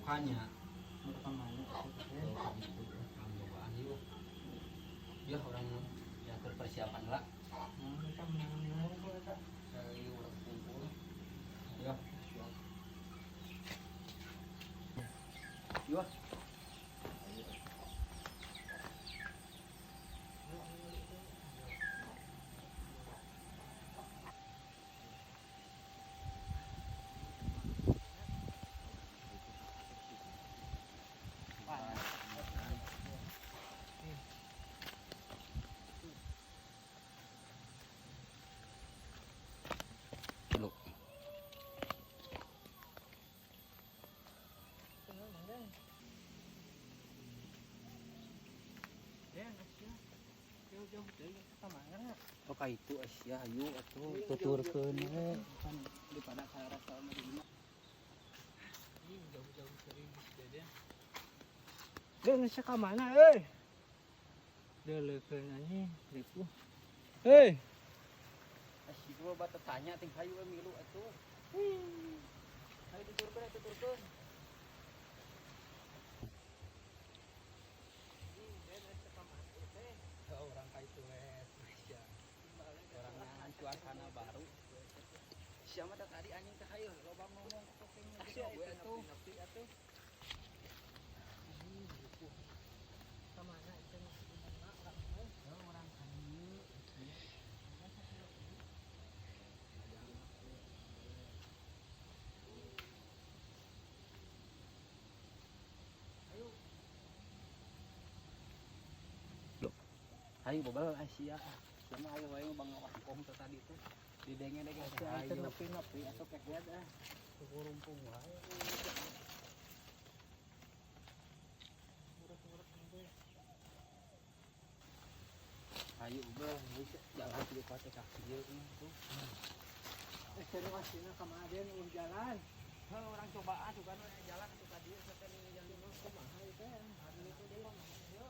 hanya Kemana? cobaan yuk ya orang ya persiapan lah saya udah kumpul ya yuk dulu oke itu Asia ayo atuh tuturkeun we Daripada saya rasa Medina. jauh-jauh sering jadi Dia ngasih ke mana, eh? Dia leukeun anjing, ripuh. Hei, si gua bata tanya ting hayu we milu atuh hayu tuturkeun orang kaitu wes orang suasana baru siapa tadi anjing teh hayu loba ngomong kokengnya gue atuh atuh kemana itu? orang kami hayu bobal Asia sama hayu wae bang wangkong tadi tuh di denge-denge Ayo nepi-nepi atau kek dah. kurumpung wae hayu beuh jalan di kota kaki ieu tuh Cari wasina kemarin jalan. orang cobaan tuh kan jalan tuh tadi setel yang kumaha itu Hari itu dia.